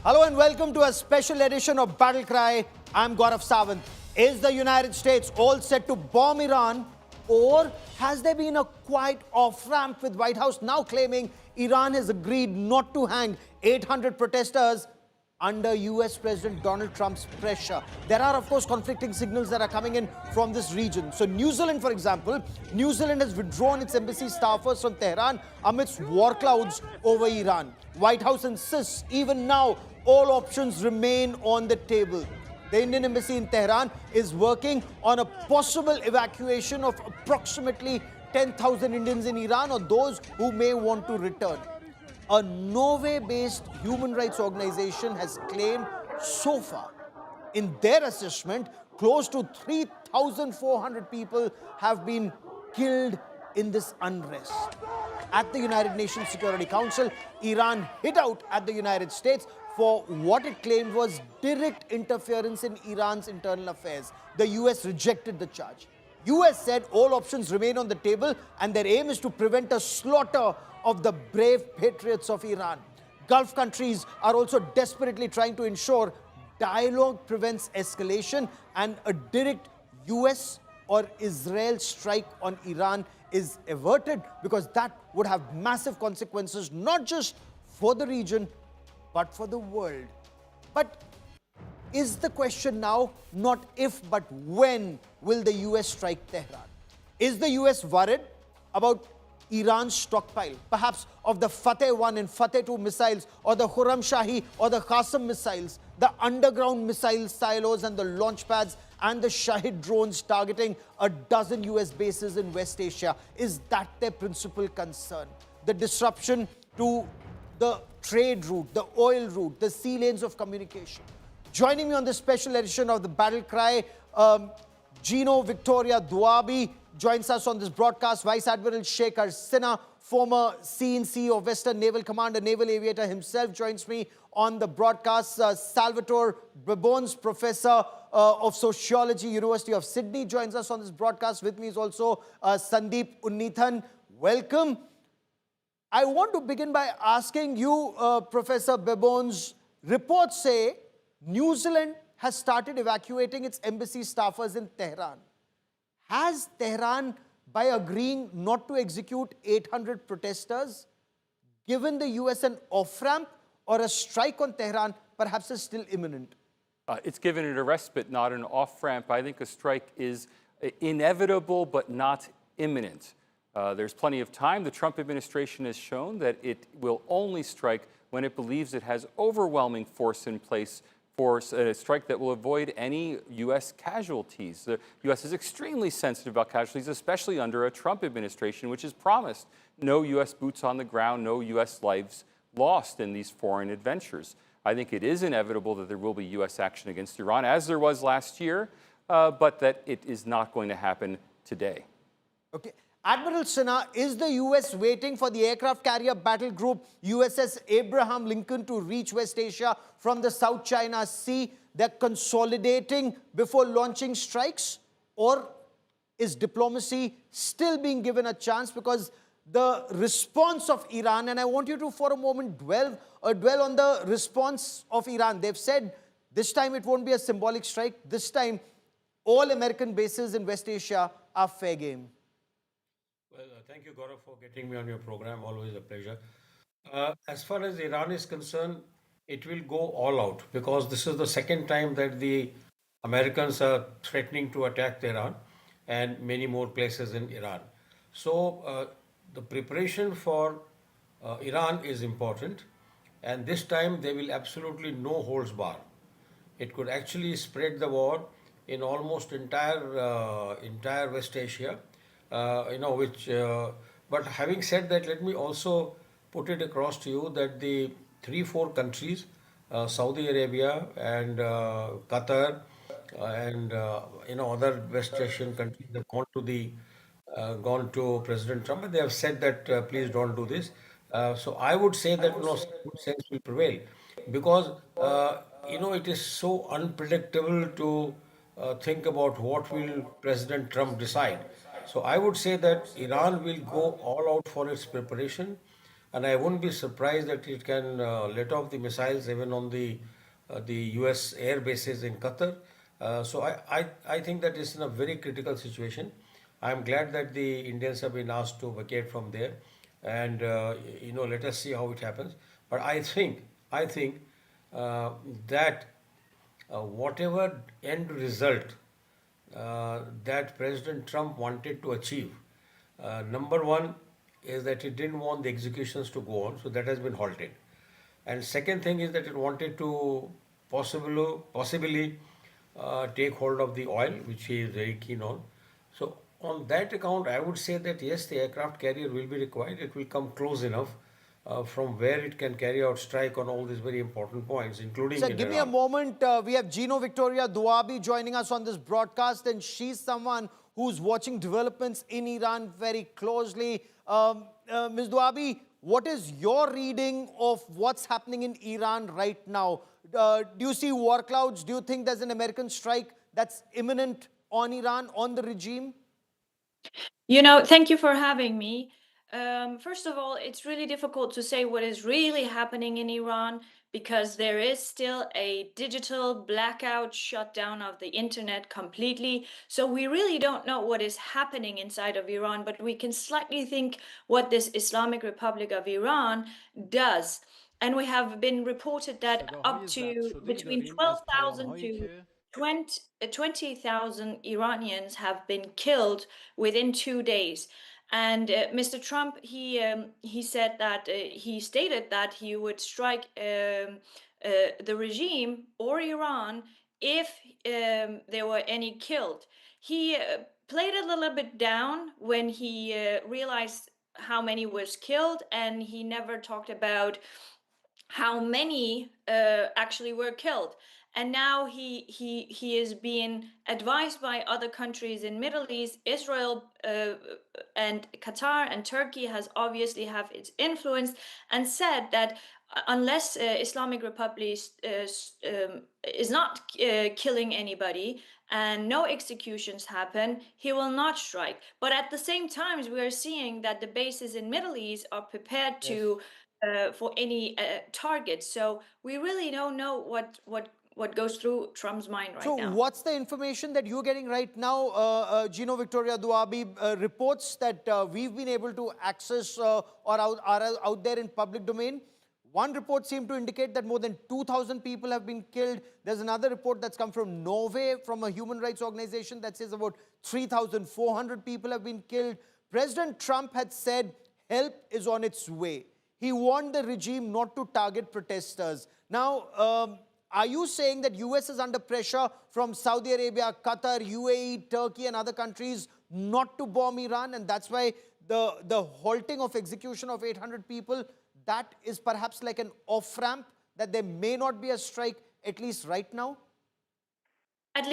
Hello and welcome to a special edition of BattleCry. I'm Gaurav Sawant. Is the United States all set to bomb Iran, or has there been a quiet off-ramp with White House now claiming Iran has agreed not to hang 800 protesters under US President Donald Trump's pressure? There are, of course, conflicting signals that are coming in from this region. So New Zealand, for example, New Zealand has withdrawn its embassy staffers from Tehran amidst war clouds over Iran. White House insists even now all options remain on the table. The Indian embassy in Tehran is working on a possible evacuation of approximately 10,000 Indians in Iran or those who may want to return. A Norway-based human rights organization has claimed so far, in their assessment, close to 3,400 people have been killed in this unrest. At the United Nations Security Council, Iran hit out at the United States for what it claimed was direct interference in Iran's internal affairs. The US rejected the charge. US said all options remain on the table and their aim is to prevent a slaughter of the brave patriots of Iran. Gulf countries are also desperately trying to ensure dialogue prevents escalation and a direct US or Israel strike on Iran is averted, because that would have massive consequences not just for the region but for the world. But is the question now not if but when will the US strike Tehran? Is the US worried about Iran's stockpile, perhaps of the Fateh 1 and Fateh 2 missiles, or the Khurram Shahi or the Qasim missiles, the underground missile silos and the launch pads, and the Shahid drones targeting a dozen US bases in West Asia? Is that their principal concern? The disruption to the trade route, the oil route, the sea lanes of communication. Joining me on this special edition of the BattleCry, Gino Victoria Duabi joins us on this broadcast. Vice Admiral Shekhar Sinha, former CNC of Western Naval Command, a naval aviator himself, joins me on the broadcast. Salvatore, Babones, professor of sociology, University of Sydney, joins us on this broadcast. With me is also Sandeep Unnithan. Welcome. I want to begin by asking you, Professor Babones, reports say New Zealand has started evacuating its embassy staffers in Tehran. Has Tehran, by agreeing not to execute 800 protesters, given the US an off-ramp, or a strike on Tehran perhaps is still imminent? It's given it a respite, not an off-ramp. I think a strike is inevitable but not imminent. There's plenty of time. The Trump administration has shown that it will only strike when it believes it has overwhelming force in place for a strike that will avoid any U.S. casualties. The U.S. is extremely sensitive about casualties, especially under a Trump administration, which has promised no U.S. boots on the ground, no U.S. lives lost in these foreign adventures. I think it is inevitable that there will be U.S. action against Iran, as there was last year, but that it is not going to happen today. Okay. Admiral Sinha, is the US waiting for the aircraft carrier battle group USS Abraham Lincoln to reach West Asia from the South China Sea? They're consolidating before launching strikes? Or is diplomacy still being given a chance? Because the response of Iran, and I want you to for a moment dwell on the response of Iran. They've said this time it won't be a symbolic strike. This time all American bases in West Asia are fair game. Well, thank you, Gaurav, for getting me on your program. Always a pleasure. As far as Iran is concerned, it will go all out, because this is the second time that the Americans are threatening to attack Tehran and many more places in Iran. So the preparation for Iran is important, and this time there will absolutely no holds bar. It could actually spread the war in almost entire West Asia. But having said that, let me also put it across to you that the 3-4 countries, Saudi Arabia and Qatar and other West Asian countries have gone to President Trump, and they have said that please don't do this. So I would say that good sense will prevail, because it is so unpredictable to think about what will President Trump decide. So I would say that Iran will go all out for its preparation. and I wouldn't be surprised that it can let off the missiles even on the U.S. air bases in Qatar. So I think that it's in a very critical situation. I'm glad that the Indians have been asked to vacate from there, and let us see how it happens. But I think that whatever end result that President Trump wanted to achieve, number one is that he didn't want the executions to go on, so that has been halted. And second thing is that it wanted to possibly take hold of the oil, which he is very keen on. So on that account, I would say that yes, the aircraft carrier will be required. It will come close enough from where it can carry out strike on all these very important points, including Sir, in give me a Iran. moment. We have Gino Victoria Duabi joining us on this broadcast, and she's someone who's watching developments in Iran very closely. Ms. Duabi, what is your reading of what's happening in Iran right now? Do you see war clouds? Do you think there's an American strike that's imminent on Iran, on the regime? Thank you for having me. First of all, it's really difficult to say what is really happening in Iran because there is still a digital blackout shutdown of the internet completely. So we really don't know what is happening inside of Iran, but we can slightly think what this Islamic Republic of Iran does. And we have been reported that up صداهای ضبط to شده ای between داریم از 12,000 پیام‌هایی to که 20,000 Iranians have been killed within 2 days. And Mr. Trump, he said that he stated that he would strike the regime or Iran if there were any killed. He played a little bit down when he realized how many was killed, and he never talked about how many actually were killed. And now he is being advised by other countries in Middle East. Israel and Qatar and Turkey has obviously have its influence, and said that unless Islamic Republic is not killing anybody and no executions happen, he will not strike. But at the same time, we are seeing that the bases in Middle East are prepared to for any target. So we really don't know what goes through Trump's mind right So now. what's the information that you're getting right now? Gino Victoria Duabi, reports that we've been able to access or are out there in public domain. One report seemed to indicate that more than 2,000 people have been killed. There's another report that's come from Norway, from a human rights organization, that says about 3,400 people have been killed. President Trump had said help is on its way. He warned the regime not to target protesters. Now, are you saying that US is under pressure from Saudi Arabia, Qatar, UAE, Turkey and other countries not to bomb Iran, and that's why the halting of execution of 800 people, that is perhaps like an off-ramp, that there may not be a strike, at least right now? At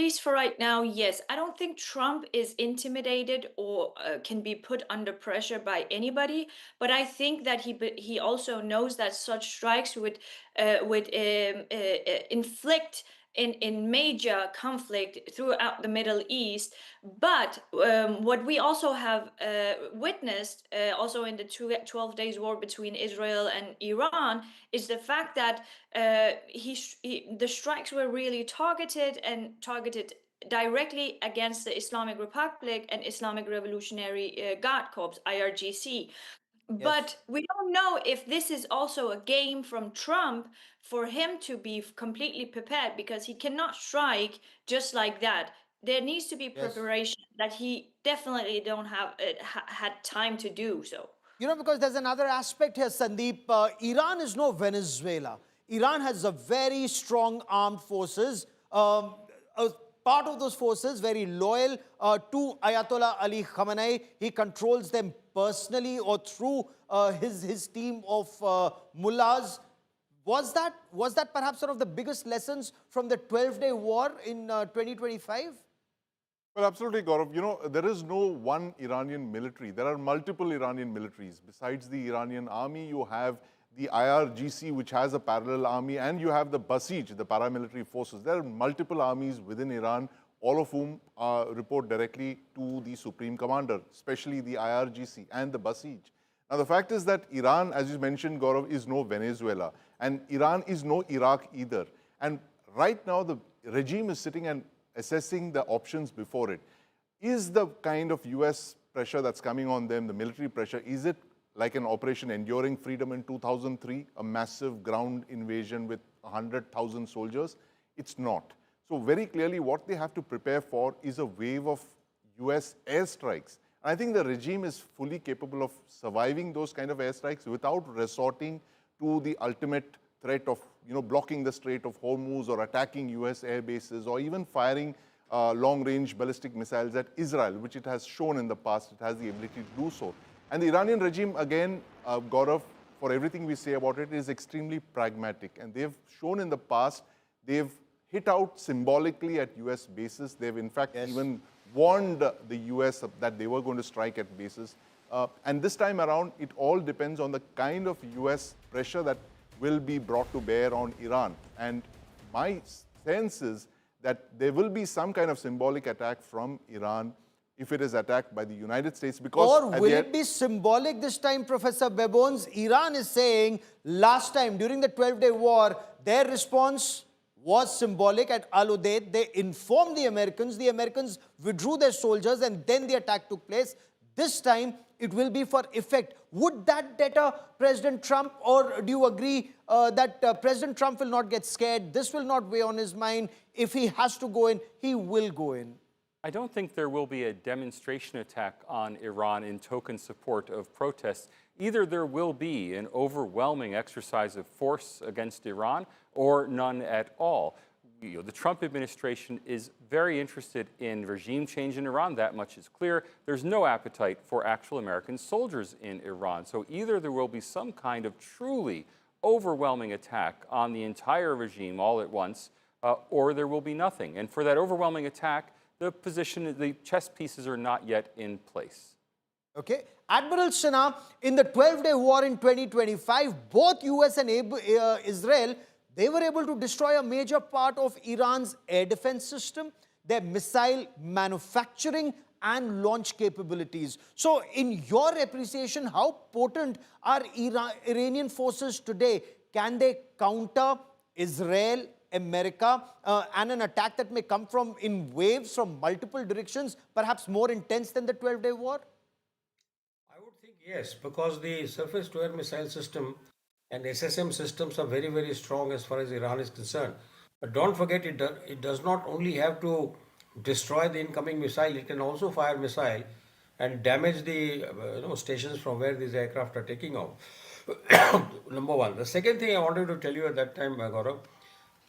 least for right now, yes. I don't think Trump is intimidated or can be put under pressure by anybody. But I think that he also knows that such strikes would inflict in major conflict throughout the Middle East. But what we also have witnessed, also in the 12 days war between Israel and Iran, is the fact that the strikes were really targeted directly against the Islamic Republic and Islamic Revolutionary Guard Corps, IRGC. But we don't know if this is also a game from Trump for him to be completely prepared, because he cannot strike just like that. There needs to be preparation that he definitely don't have had time to do so. You know, because there's another aspect here, Sandeep. Iran is no Venezuela. Iran has a very strong armed forces. A part of those forces very loyal to Ayatollah Ali Khamenei. He controls them personally or through his team of mullahs. Was that perhaps one of the biggest lessons from the 12-day war in 2025? Well, absolutely, Gaurav. You know, there is no one Iranian military. There are multiple Iranian militaries. Besides the Iranian army, you have the IRGC, which has a parallel army, and you have the Basij, the paramilitary forces. There are multiple armies within Iran, all of whom report directly to the Supreme Commander, especially the IRGC and the Basij. Now, the fact is that Iran, as you mentioned, Gaurav, is no Venezuela, and Iran is no Iraq either. And right now, the regime is sitting and assessing the options before it. Is the kind of US pressure that's coming on them, the military pressure, is it like an Operation Enduring Freedom in 2003, a massive ground invasion with 100,000 soldiers? It's not. So very clearly what they have to prepare for is a wave of US airstrikes. And I think the regime is fully capable of surviving those kind of airstrikes without resorting to the ultimate threat of blocking the Strait of Hormuz or attacking US air bases or even firing long-range ballistic missiles at Israel, which it has shown in the past it has the ability to do so. And the Iranian regime, again, Gaurav, for everything we say about it, is extremely pragmatic. And they've shown in the past, they've hit out symbolically at US bases. They've, in fact, even warned the US that they were going to strike at bases. And this time around, it all depends on the kind of US pressure that will be brought to bear on Iran. And my sense is that there will be some kind of symbolic attack from Iran if it is attacked by the United States, because... Or will it be symbolic this time, Professor Babones? Iran is saying last time, during the 12-day war, their response was symbolic at Al Udeid. They informed the Americans withdrew their soldiers, and then the attack took place. This time, it will be for effect. Would that deter President Trump, or do you agree that President Trump will not get scared? This will not weigh on his mind. If he has to go in, he will go in. I don't think there will be a demonstration attack on Iran in token support of protests. Either there will be an overwhelming exercise of force against Iran or none at all. The Trump administration is very interested in regime change in Iran. That much is clear. There's no appetite for actual American soldiers in Iran. So either there will be some kind of truly overwhelming attack on the entire regime all at once, or there will be nothing. And for that overwhelming attack, the chess pieces are not yet in place. Okay. Admiral Sinha, in the 12-day war in 2025, both US and Israel, they were able to destroy a major part of Iran's air defense system, their missile manufacturing and launch capabilities. So in your appreciation, how potent are Iranian forces today? Can they counter Israel, America, and an attack that may come from in waves from multiple directions, perhaps more intense than the 12-day war? I would think yes, because the surface-to-air missile system and SSM systems are very, very strong as far as Iran is concerned. But don't forget, it does not only have to destroy the incoming missile, it can also fire missile and damage the stations from where these aircraft are taking off. Number one. The second thing I wanted to tell you at that time, Gaurav,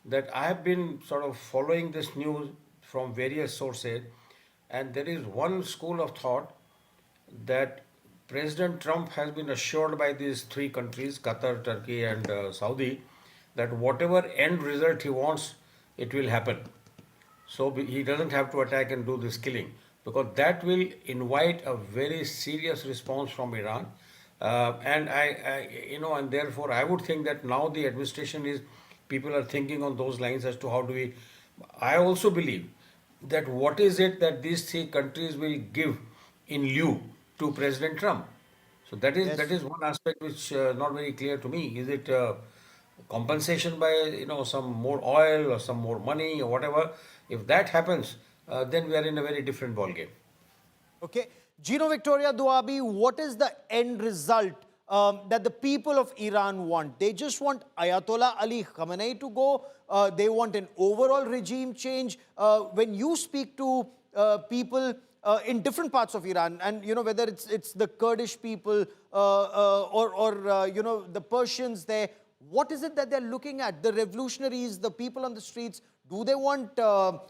that I have been sort of following this news from various sources, and there is one school of thought that President Trump has been assured by these three countries, Qatar, Turkey and Saudi, that whatever end result he wants, it will happen. So he doesn't have to attack and do this killing, because that will invite a very serious response from Iran. And therefore I would think that now the administration people are thinking on those lines as to how do we... I also believe that what is it that these three countries will give in lieu to President Trump. So that is one aspect which not very clear to me. Is it compensation by some more oil or some more money or whatever? If that happens, then we are in a very different ballgame. Okay. Gino Victoria Duabi, what is the end result that the people of Iran want? They just want Ayatollah Ali Khamenei to go. They want an overall regime change. When you speak to people in different parts of Iran, and whether it's the Kurdish people or the Persians there, what is it that they're looking at? The revolutionaries, the people on the streets, do they want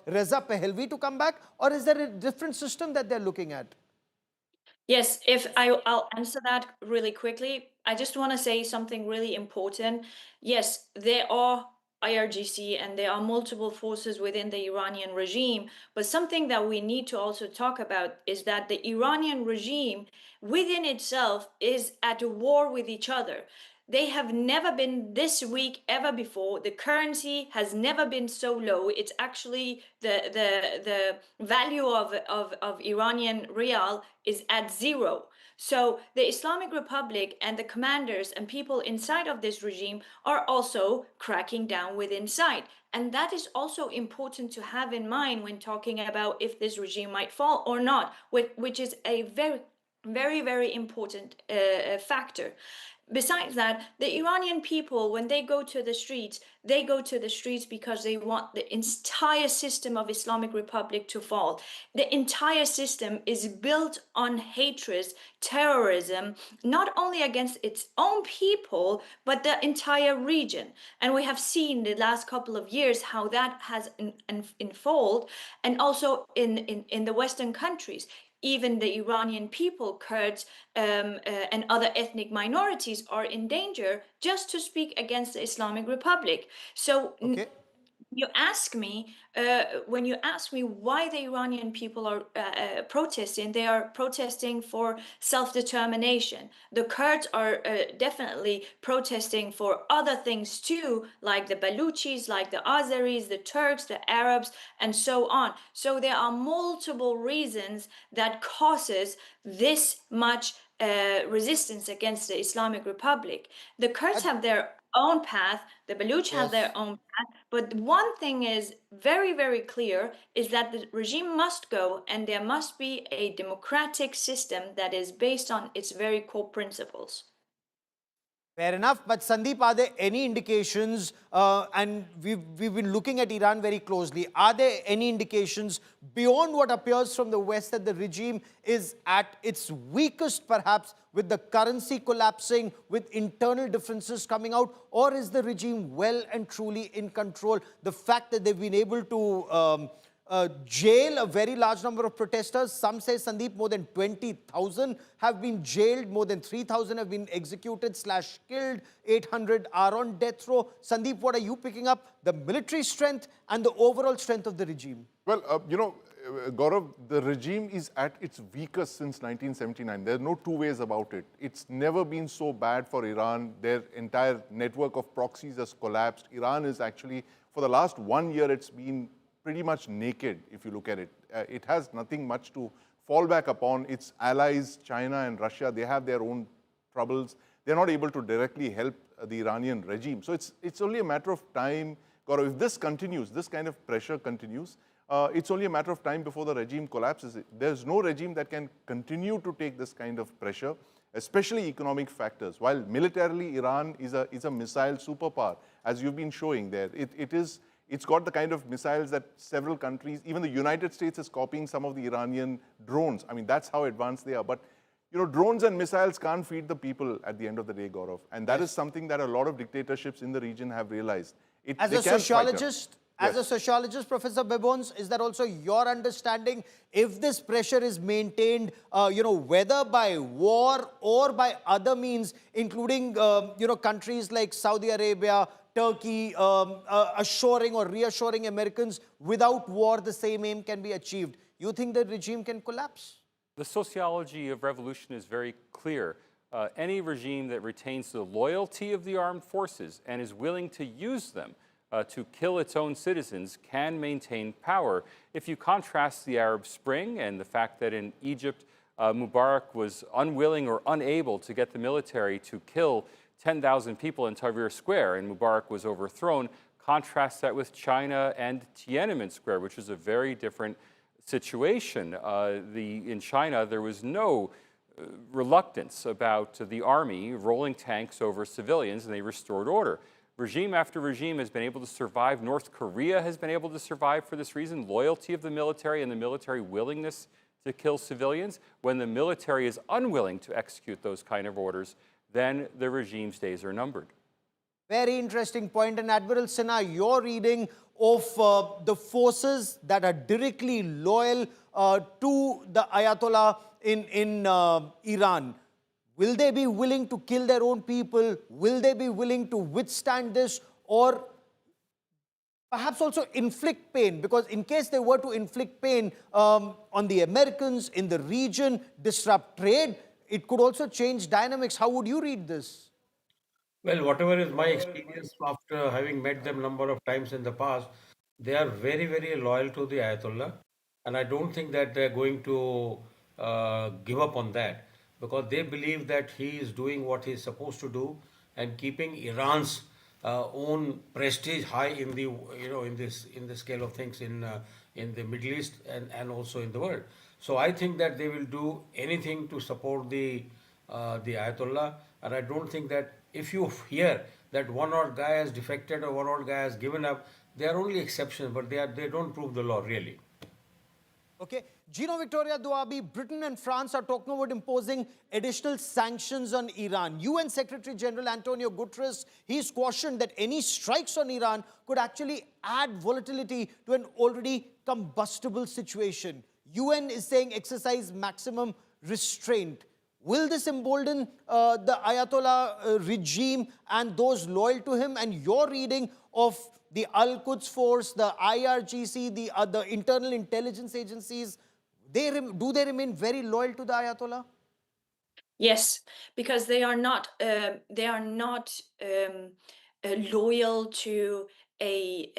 Reza Pahlavi to come back, or is there a different system that they're looking at? Yes, if I'll answer that really quickly. I just want to say something really important. Yes, there are IRGC and there are multiple forces within the Iranian regime, but something that we need to also talk about is that the Iranian regime within itself is at war with each other. They have never been this weak ever before. The currency has never been so low. It's actually the value of Iranian rial is at zero. So the Islamic Republic and the commanders and people inside of this regime are also cracking down with inside. And that is also important to have in mind when talking about if this regime might fall or not, which is a very important factor. Besides that, the Iranian people, when they go to the streets, they go to the streets because they want the entire system of Islamic Republic to fall. The entire system is built on hatred, terrorism, not only against its own people, but the entire region. And we have seen the last couple of years how that has unfolded, and also in the Western countries. Even the Iranian people, Kurds, and other ethnic minorities are in danger just to speak against the Islamic Republic. So Okay. you ask me, when you ask me why the Iranian people are protesting, they are protesting for self-determination. The Kurds are definitely protesting for other things too, like the Baluchis, like the Azeris, the Turks, the Arabs, and so on. So there are multiple reasons that causes this much resistance against the Islamic Republic. The Kurds have their own path, the Baluch have their own path, but one thing is very clear is that the regime must go and there must be a democratic system that is based on its very core principles. Fair enough. But Sandeep, are there any indications, and we've been looking at Iran very closely, are there any indications beyond what appears from the West that the regime is at its weakest, perhaps, with the currency collapsing, with internal differences coming out, or is the regime well and truly in control? The fact that they've been able to jail a very large number of protesters. Some say, Sandeep, more than 20,000 have been jailed, more than 3,000 have been executed / killed, 800 are on death row. Sandeep, what are you picking up? The military strength and the overall strength of the regime? Well, Gaurav, the regime is at its weakest since 1979. There are no two ways about it. It's never been so bad for Iran. Their entire network of proxies has collapsed. Iran is actually, for the last 1 year, it's been pretty much naked, if you look at it. It has nothing much to fall back upon. Its allies, China and Russia, they have their own troubles. They're not able to directly help the Iranian regime. So it's only a matter of time, Gaurav, if this continues, this kind of pressure continues, it's only a matter of time before the regime collapses. There's no regime that can continue to take this kind of pressure, especially economic factors. While militarily, Iran is a missile superpower, as you've been showing there. It's got the kind of missiles that several countries, even the United States is copying some of the Iranian drones. I mean, that's how advanced they are. But, drones and missiles can't feed the people at the end of the day, Gaurav. And that is something that a lot of dictatorships in the region have realized. As a sociologist, Professor Babones, is that also your understanding? If this pressure is maintained, whether by war or by other means, including, countries like Saudi Arabia, Turkey, assuring or reassuring Americans, without war, the same aim can be achieved. You think the regime can collapse? The sociology of revolution is very clear. Any regime that retains the loyalty of the armed forces and is willing to use them to kill its own citizens can maintain power. If you contrast the Arab Spring and the fact that in Egypt, Mubarak was unwilling or unable to get the military to kill 10,000 people in Tahrir Square, and Mubarak was overthrown. Contrast that with China and Tiananmen Square, which is a very different situation. In China, there was no reluctance about the army rolling tanks over civilians, and they restored order. Regime after regime has been able to survive. North Korea has been able to survive for this reason, loyalty of the military and the military willingness to kill civilians. When the military is unwilling to execute those kind of orders, then the regime's days are numbered. Very interesting point. And Admiral Sinha, your reading of the forces that are directly loyal to the Ayatollah in Iran, will they be willing to kill their own people? Will they be willing to withstand this? Or perhaps also inflict pain? Because in case they were to inflict pain on the Americans in the region, disrupt trade, it could also change dynamics. How would you read this? Well, whatever is my experience after having met them number of times in the past, they are very loyal to the Ayatollah, and I don't think that they're going to give up on that. because they believe that he is doing what he is supposed to do and keeping Iran's own prestige high in the in the scale of things in the Middle East and also in the world. So I think that they will do anything to support the Ayatollah, and I don't think that if you hear that one odd guy has defected or one odd guy has given up, they are only exceptions, but they don't prove the law really. Okay, Gino Victoria Duabi, Britain and France are talking about imposing additional sanctions on Iran. UN Secretary General Antonio Guterres, he's cautioned that any strikes on Iran could actually add volatility to an already combustible situation. UN is saying exercise maximum restraint. Will this embolden the Ayatollah regime and those loyal to him? And your reading of the Al-Quds Force, the IRGC, the other internal intelligence agencies, do they remain very loyal to the Ayatollah? Yes, because they are not loyal to a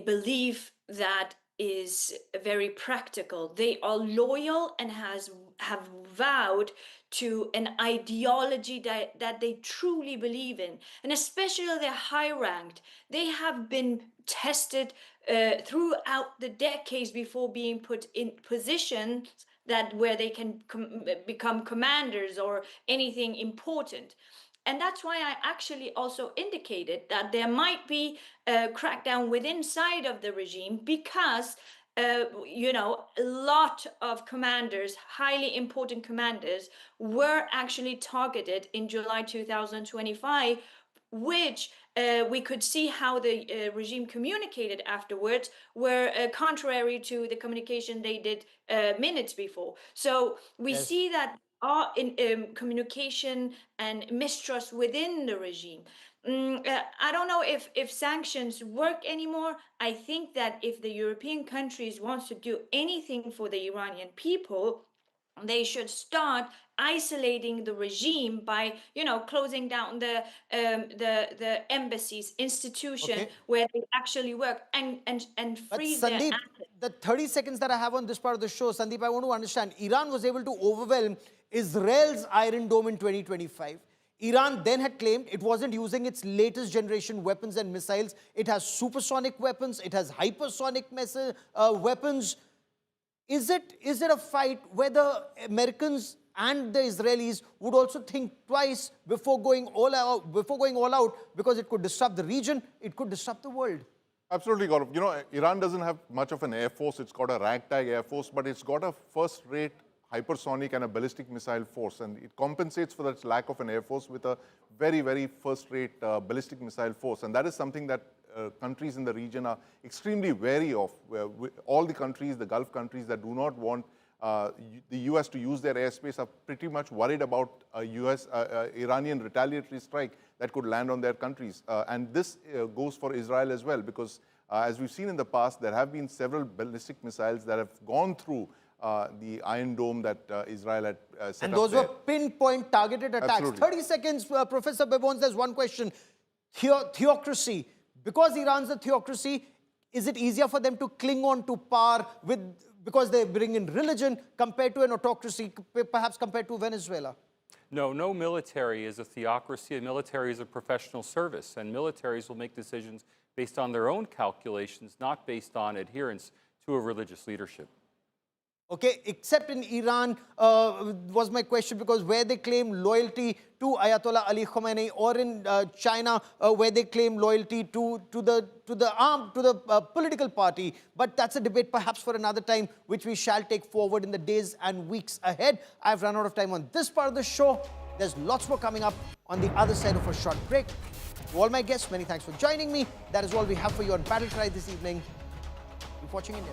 belief that is very practical. They are loyal and have vowed to an ideology that they truly believe in, and especially they're high ranked. They have been tested throughout the decades before being put in positions that where they can become commanders or anything important. And that's why I actually also indicated that there might be a crackdown within inside of the regime because, a lot of commanders, highly important commanders, were actually targeted in July 2025, which we could see how the regime communicated afterwards were contrary to the communication they did minutes before. So we see that are in communication and mistrust within the regime. I don't know if sanctions work anymore. I think that if the European countries want to do anything for the Iranian people, they should start isolating the regime by, closing down the embassies, institution where they actually work and freeze their Sandeep, assets. the 30 seconds that I have on this part of the show, Sandeep, I want to understand. Iran was able to overwhelm Israel's Iron Dome in 2025. Iran then had claimed it wasn't using its latest generation weapons and missiles. It has supersonic weapons. It has hypersonic weapons. Is it a fight where the Americans and the Israelis would also think twice before going all out, because it could disrupt the region, it could disrupt the world? Absolutely, Gaurav. Iran doesn't have much of an air force. It's got a ragtag air force, but it's got a first-rate hypersonic and a ballistic missile force, and it compensates for that lack of an air force with a very, very first-rate ballistic missile force. And that is something that countries in the region are extremely wary of. All the countries, the Gulf countries that do not want the US to use their airspace are pretty much worried about a Iranian retaliatory strike that could land on their countries. And this goes for Israel as well, because as we've seen in the past, there have been several ballistic missiles that have gone through the Iron Dome that Israel had set up. And those were pinpoint targeted attacks. Absolutely. 30 seconds, Professor Babones, there's one question. Theocracy. Because Iran's a theocracy, is it easier for them to cling on to power because they bring in religion compared to an autocracy, perhaps compared to Venezuela? No military is a theocracy. A military is a professional service, and militaries will make decisions based on their own calculations, not based on adherence to a religious leadership. Okay, except in Iran, was my question, because where they claim loyalty to Ayatollah Ali Khamenei, or in China, where they claim loyalty to the political party. But that's a debate perhaps for another time, which we shall take forward in the days and weeks ahead. I've run out of time on this part of the show. There's lots more coming up on the other side of a short break. To all my guests, many thanks for joining me. That is all we have for you on BattleCry this evening. Keep watching India.